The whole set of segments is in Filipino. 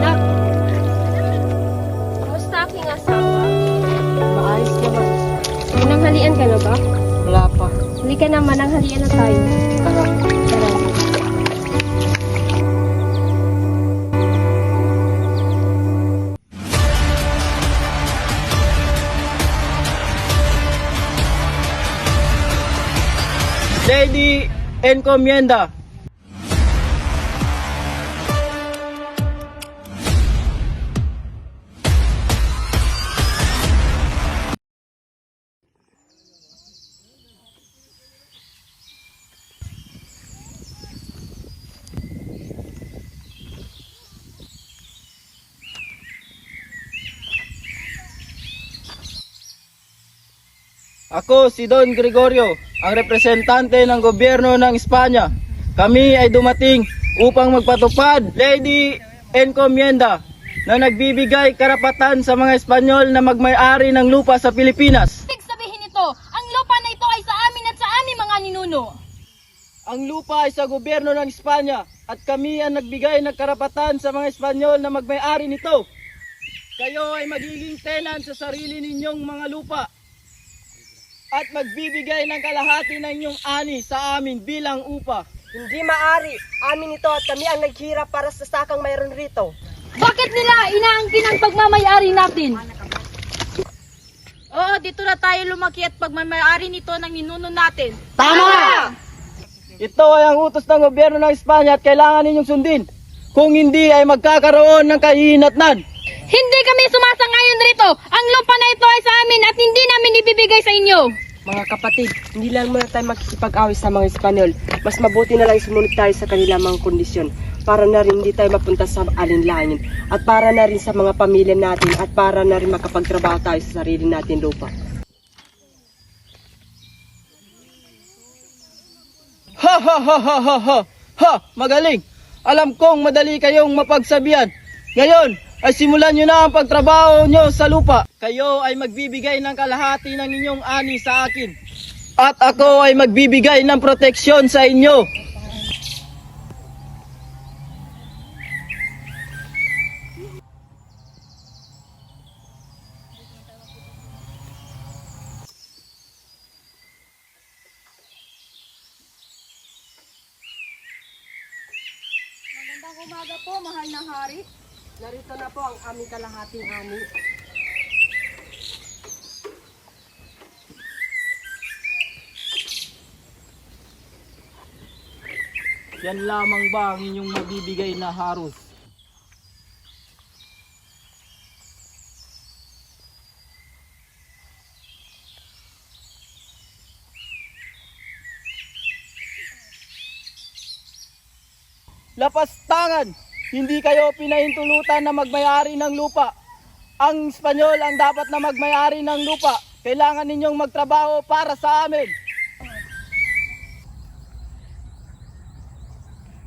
Nak, kamusta aking asawa? Maayos naman. Nanghalian ka na ba? Wala pa. Hindi ka naman, nanghalian na tayo. Tara. Tara. Lady Encomienda. Ako si Don Gregorio, ang representante ng gobyerno ng Espanya. Kami ay dumating upang magpatupad, Lady Encomienda, na nagbibigay karapatan sa mga Espanyol na magmay-ari ng lupa sa Pilipinas. Ibig sabihin nito, ang lupa na ito ay sa amin at sa aming mga ninuno. Ang lupa ay sa gobyerno ng Espanya at kami ang nagbigay ng karapatan sa mga Espanyol na magmay-ari nito. Kayo ay magiging tenant sa sarili ninyong mga lupa at magbibigay ng kalahati ng inyong ani sa amin bilang upa. Hindi maari. Amin ito at kami ang naghirap para sa sakang mayroon rito. Bakit nila inaangkin ang pagmamayari natin? Oo, dito na tayo lumaki at pagmamayari nito ng ninuno natin. Tama! Ito ay ang utos ng gobyerno ng Espanya at kailangan ninyong sundin. Kung hindi ay magkakaroon ng kahihinatnan. Hindi kami sumasangayon rito. Ang lupa na ito ay sa amin at hindi namin ibibigay sa inyo. Mga kapatid, hindi lang muna tayo makikipag-away sa mga Espanyol. Mas mabuti na lang sumunod tayo sa kanilang mga kondisyon para na rin hindi tayo mapunta sa alinlangan at para na rin sa mga pamilya natin at para na rin makapagtrabaho tayo sa sarili natin lupa. Ha ha ha ha ha ha! Ha! Magaling! Alam kong madali kayong mapagsabihan. Ngayon ay simulan nyo na ang pagtrabaho nyo sa lupa. Kayo ay magbibigay ng kalahati ng inyong ani sa akin. At ako ay magbibigay ng proteksyon sa inyo. Magandang umaga po, mahal na hari. Narito na po ang aming kalahating ani. Yan lamang ba ang inyong mabibigay na harus? Lapastangan! Hindi kayo pinahintulutan na magmayari ng lupa. Ang Espanyol ang dapat na magmayari ng lupa. Kailangan ninyong magtrabaho para sa amin.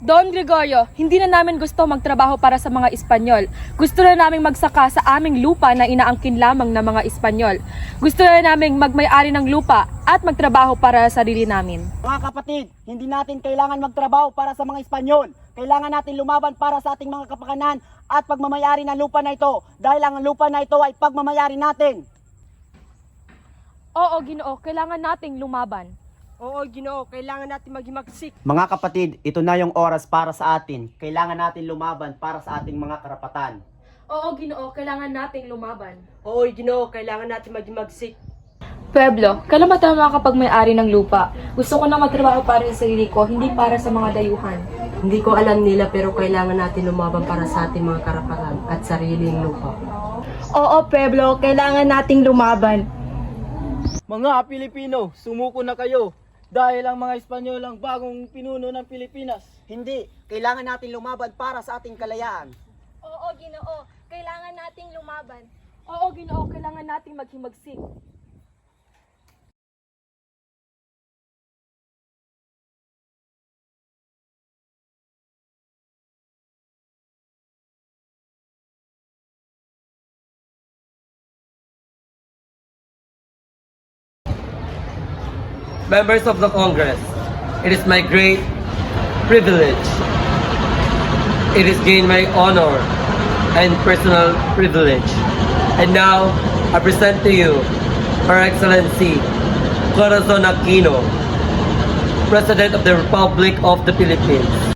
Don Gregorio, hindi na namin gusto magtrabaho para sa mga Espanyol. Gusto na namin magsaka sa aming lupa na inaangkin lamang ng mga Espanyol. Gusto na namin magmay-ari ng lupa at magtrabaho para sa sarili namin. Mga kapatid, hindi natin kailangan magtrabaho para sa mga Espanyol. Kailangan natin lumaban para sa ating mga kapakanan at pagmamayari ng lupa na ito dahil ang lupa na ito ay pagmamayari natin. Oo, Ginoo, kailangan nating lumaban. Oo, Ginoo, kailangan natin maghimagsik. Mga kapatid, ito na yung oras para sa atin. Kailangan natin lumaban para sa ating mga karapatan. Oo, Ginoo, kailangan nating lumaban. Oo, Ginoo, kailangan natin maghimagsik. Pueblo, kailan ba tayo makakapag-may-ari ng lupa? Gusto ko na magtrabaho para sa sarili ko, hindi para sa mga dayuhan. Hindi ko alam nila pero kailangan natin lumaban para sa ating mga karapatan at sariling lupa. Oo, Pueblo, kailangan nating lumaban. Mga Pilipino, sumuko na kayo. Dahil ang mga Espanyol ang bagong pinuno ng Pilipinas. Hindi, kailangan natin lumaban para sa ating kalayaan. Oo, Ginoo, kailangan nating lumaban. Oo, Ginoo, kailangan nating maghimagsik. members of the Congress, it is my great privilege. It is gained my honor and personal privilege. And now, I present to you Her Excellency Corazon Aquino, President of the Republic of the Philippines.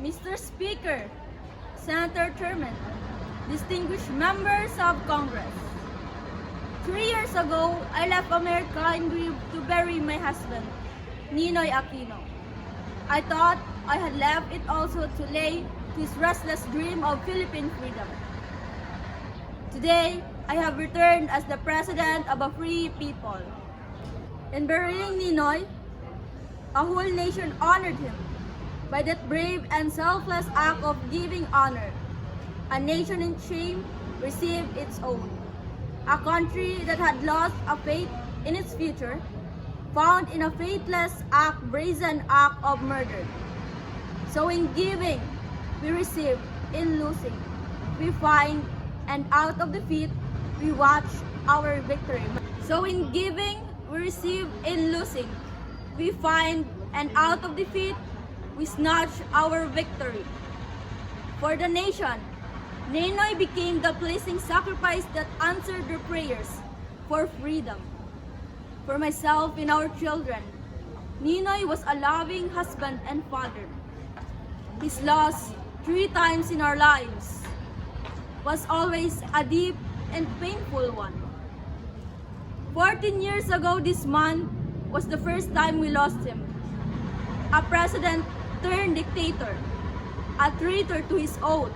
Mr. Speaker, Senator Chairman, distinguished members of Congress. 3 years ago, I left America in grief to bury my husband, Ninoy Aquino. I thought I had left it also to lay his restless dream of Philippine freedom. Today, I have returned as the president of a free people. In burying Ninoy, a whole nation honored him by that brave and selfless act of giving honor. A nation in shame received its own. A country that had lost a faith in its future found in a faithless act, brazen act of murder. So in giving, we receive. In losing, we find. And out of defeat, we watch our victory. So in giving, we receive. In losing, we find. And out of defeat, we snatch our victory. For the nation, Ninoy became the pleasing sacrifice that answered their prayers for freedom. For myself and our children, Ninoy was a loving husband and father. His loss 3 times in our lives was always a deep and painful one. 14 years ago this month was the first time we lost him. A president turned dictator, a traitor to his oath,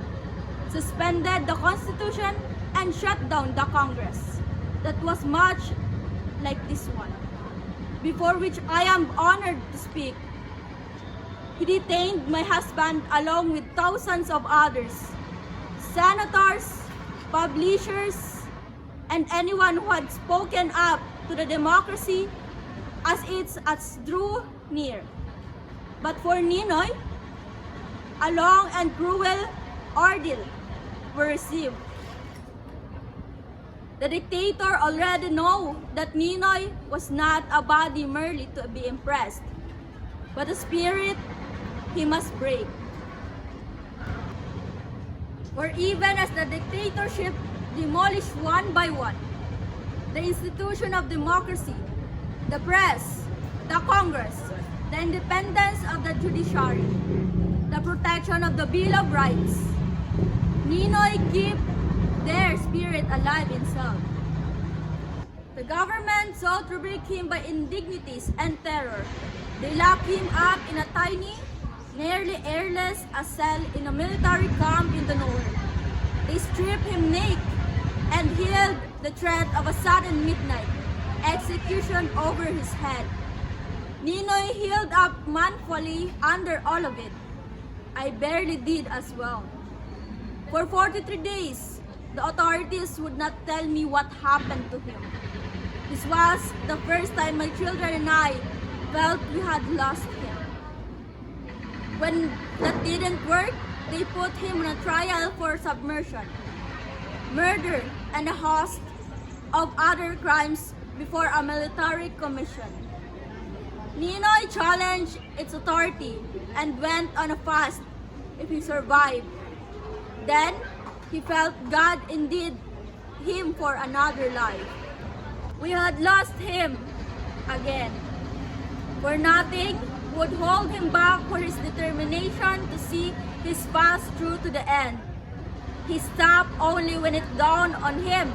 suspended the Constitution and shut down the Congress. That was much like this one, before which I am honored to speak. He detained my husband along with thousands of others, senators, publishers, and anyone who had spoken up to the democracy as it drew near. But for Ninoy, a long and cruel ordeal were received. The dictator already knew that Ninoy was not a body merely to be impressed, but a spirit he must break. For even as the dictatorship demolished one by one the institution of democracy, the press, the Congress, the independence of the judiciary, the protection of the Bill of Rights, Ninoy kept their spirit alive in self. The government sought to break him by indignities and terror. They locked him up in a tiny, nearly airless cell in a military camp in the north. They stripped him naked and held the threat of a sudden midnight execution over his head. Ninoy healed up manfully under all of it. I barely did as well. For 43 days, the authorities would not tell me what happened to him. This was the first time my children and I felt we had lost him. When that didn't work, they put him on a trial for submersion, murder, and a host of other crimes before a military commission. Ninoy challenged its authority and went on a fast if he survived. Then, he felt God indeed him for another life. We had lost him again. For nothing would hold him back for his determination to see his fast through to the end. He stopped only when it dawned on him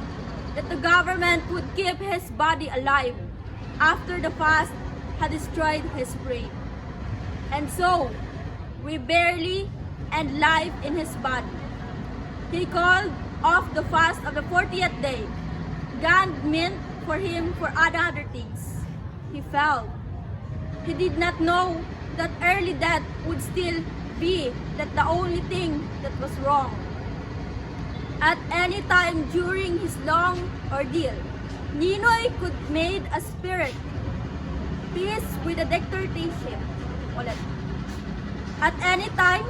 that the government would keep his body alive after the fast had destroyed his brain. And so, we barely end life in his body. He called off the fast of the 40th day. God meant for him for other things. He fell. He did not know that early death would still be that the only thing that was wrong. At any time during his long ordeal, Ninoy could made a spirit peace with the dictatorship. Ulit. At any time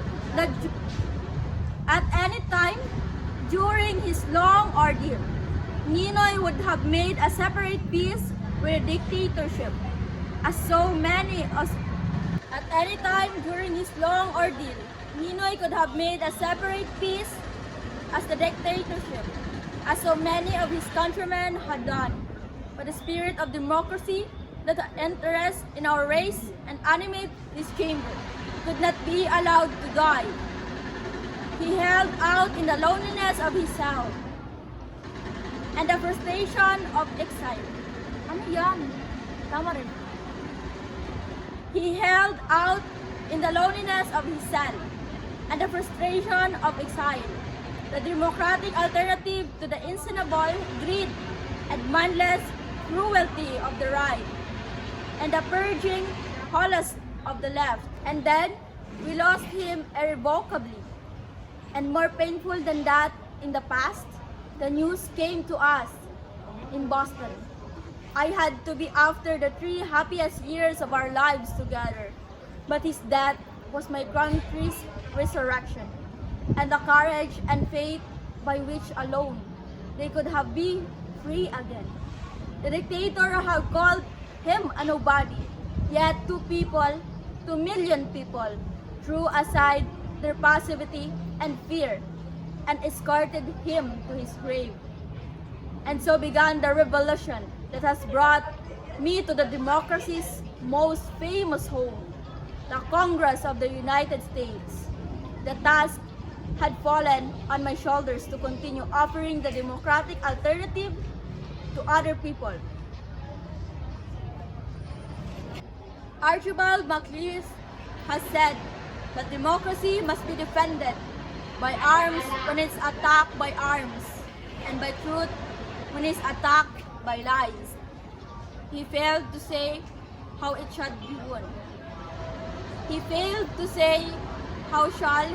during his long ordeal, Ninoy would have made a separate peace with a dictatorship, at any time during his long ordeal, Ninoy could have made a separate peace as the dictatorship, as so many of his countrymen had done. But the spirit of democracy that interests in our race and animate this chamber could not be allowed to die. He held out in the loneliness of his cell and the frustration of exile. Ano yan? Tama rin. He held out in the loneliness of his cell and the frustration of exile, the democratic alternative to the insatiable greed and mindless cruelty of the right, and the purging holocaust of the left. And then, we lost him irrevocably. And more painful than that, in the past, the news came to us in Boston. I had to be after the 3 happiest years of our lives together. But his death was my country's resurrection, and the courage and faith by which alone they could have been free again. The dictator had called him a nobody, yet 2 million people, threw aside their passivity and fear and escorted him to his grave. And so began the revolution that has brought me to the democracy's most famous home, the Congress of the United States. The task had fallen on my shoulders to continue offering the democratic alternative to other people. Archibald MacLeish has said that democracy must be defended by arms when it's attacked by arms, and by truth when it's attacked by lies. He failed to say how it should be won. He failed to say how it shall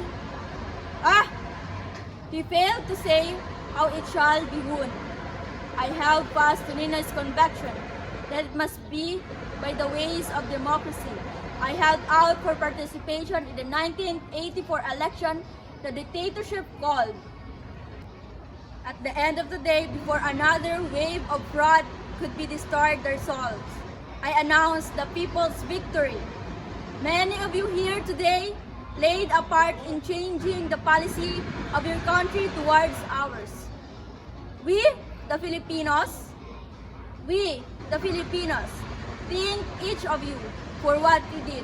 be won. I held fast to Ninoy's conviction that it must be by the ways of democracy. I held out for participation in the 1984 election the dictatorship called. At the end of the day, before another wave of fraud could be destroyed their souls, I announced the people's victory. Many of you here today played a part in changing the policy of your country towards ours. We, the Filipinos, thank each of you for what you did,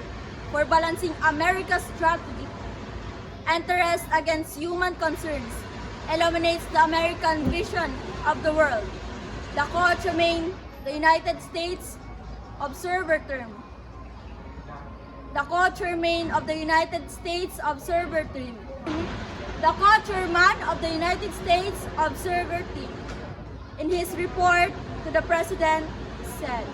for balancing America's strategy, interest against human concerns, eliminates the American vision of the world. The co-chairman, the United States Observer Team. The co-chairman of the United States Observer Team. The co-chairman of the United States Observer Team, in his report to the President, said,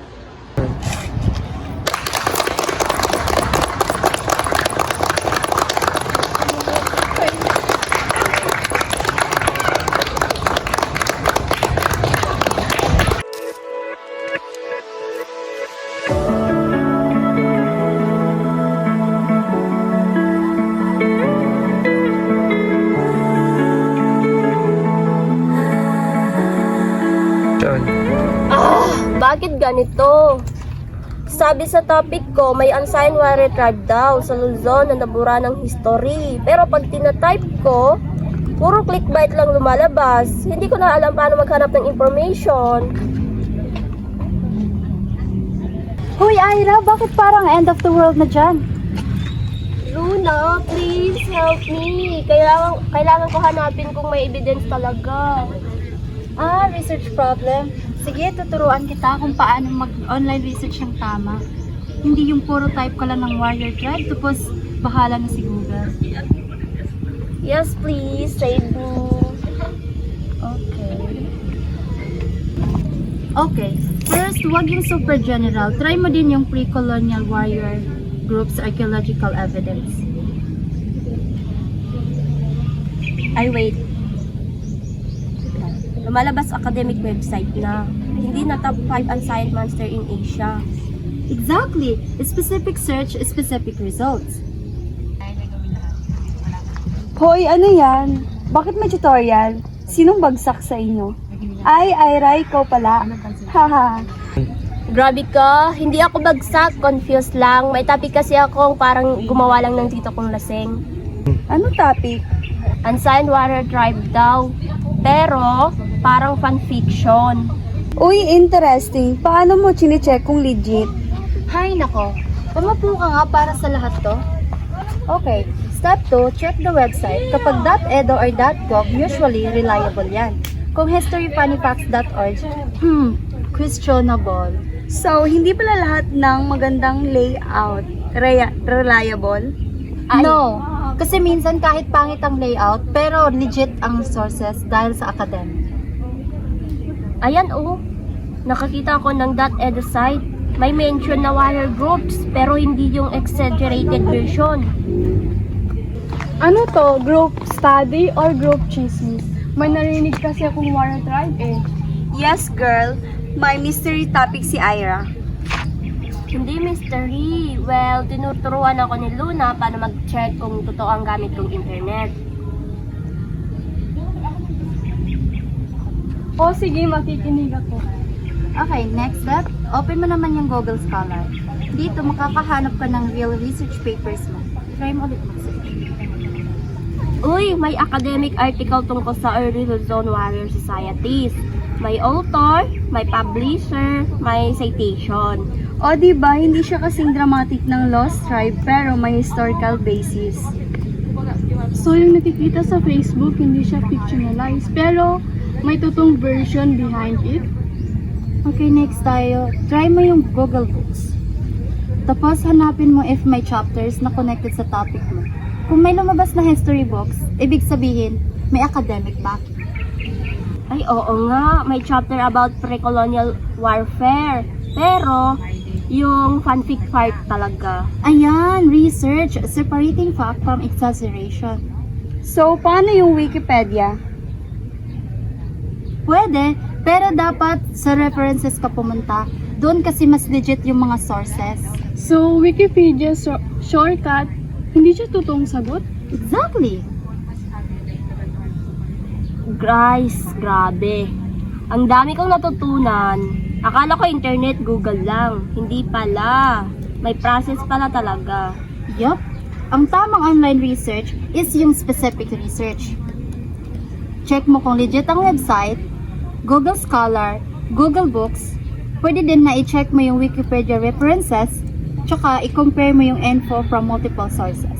Bakit ganito? Sabi sa topic ko, may unsigned warrior tribe daw sa Luzon na nabura ng history. Pero pag tinatype ko, puro clickbait lang lumalabas. Hindi ko na alam paano maghanap ng information. Hoy Ira, bakit parang end of the world na dyan? Luna, please help me. Kailangan ko hanapin kung may evidence talaga. Research problem. Sige, tuturuan kita kung paano mag-online research ng tama. Hindi yung puro type ka lang ng warrior tribe, tapos bahala na si Google. Yes, please. Save me. Okay. First, wag yung super general. Try mo din yung pre-colonial warrior groups archaeological evidence. Ay, wait. Lumalabas academic website na. Hindi na top 5 unsigned monster in Asia. Exactly. A specific search, specific results. Hoy, ano yan? Bakit may tutorial? Sinong bagsak sa inyo? Ay, Ira, ikaw pala. Haha. Grabe ka, hindi ako bagsak, confused lang. May topic kasi akong parang gumawa lang ng tito kong lasing. Ano topic? Unsigned Warrior Tribe daw. Pero, parang fanfiction. Uy, interesting. Paano mo chinecheck kung legit? Hay nako, pamapu ka nga para sa lahat to. Okay, step 2, check the website. Kapag .edu or .gov, usually reliable yan. Kung historyfunnyfacts.org, questionable. So, hindi pala lahat ng magandang layout reliable? No, kasi minsan kahit pangit ang layout, pero legit ang sources dahil sa academic. Ayan oh, nakakita ko ng .edu site. May mention na warrior groups, pero hindi yung exaggerated version. Ano to? Group study or group chismis? May narinig kasi akong warrior tribe eh. Yes, girl. May mystery topic si Ira. Hindi mystery. Well, tinuturuan ako ni Luna para mag-check kung totoo ang gamit kong internet. O sige, makikinig ako. Okay, next step, open mo naman yung Google Scholar. Dito makakahanap ka ng real research papers mo. Try mo ulit mag-search. Uy, may academic article tungkol sa early Luzon warrior societies. May author, may publisher, may citation. O diba, hindi siya kasing dramatic ng Lost Tribe pero may historical basis. So yung nakikita sa Facebook, hindi siya fictionalized, pero may totoong version behind it. Okay, next tayo. Try mo yung Google Books. Tapos hanapin mo if may chapters na connected sa topic mo. Kung may lumabas na history books, ibig sabihin, may academic backing. Ay, oo nga, may chapter about pre-colonial warfare. Pero, yung fanfic part talaga. Ayan, research, separating fact from exaggeration. So, paano yung Wikipedia? Pwede, pero dapat sa references ka pumunta. Doon kasi mas legit yung mga sources. So, Wikipedia shortcut, hindi siya totoong sagot? Exactly. Guys, grabe. Ang dami kong natutunan. Akala ko internet, Google lang. Hindi pala. May process pala talaga. Yup. Ang tamang online research is yung specific research. Check mo kung legit ang website, Google Scholar, Google Books. Pwede din na i-check mo yung Wikipedia references, tsaka i-compare mo yung info from multiple sources.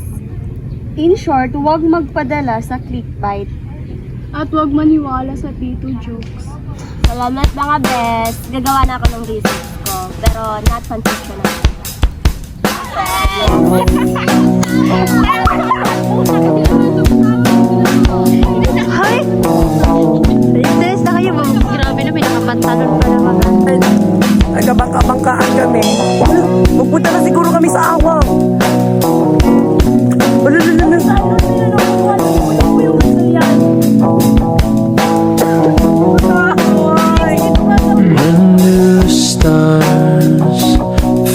In short, huwag magpadala sa clickbait. At huwag maniwala sa tito jokes. Salamat mga best. Gagawa na ako ng research ko. Pero not fanfiction na. Hi! Stress na kayo. Grabe na, may nakapantalon pa naman. Nagkabangka-bangkaan kami. Magpunta na siguro kami sa awang. When do the stars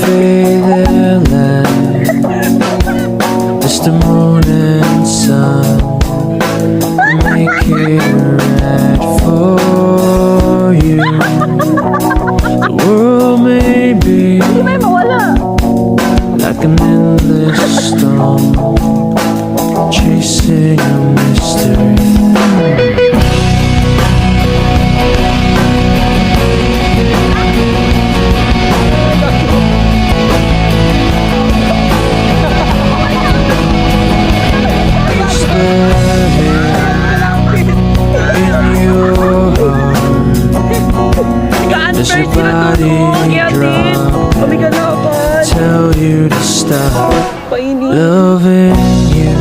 fade their light? Does the moon and sun make it right for you? The world may be like an endless storm, chasing a mystery. Does your body drop? Tell you to stop loving you.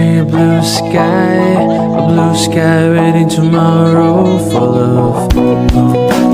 me a blue sky waiting tomorrow full of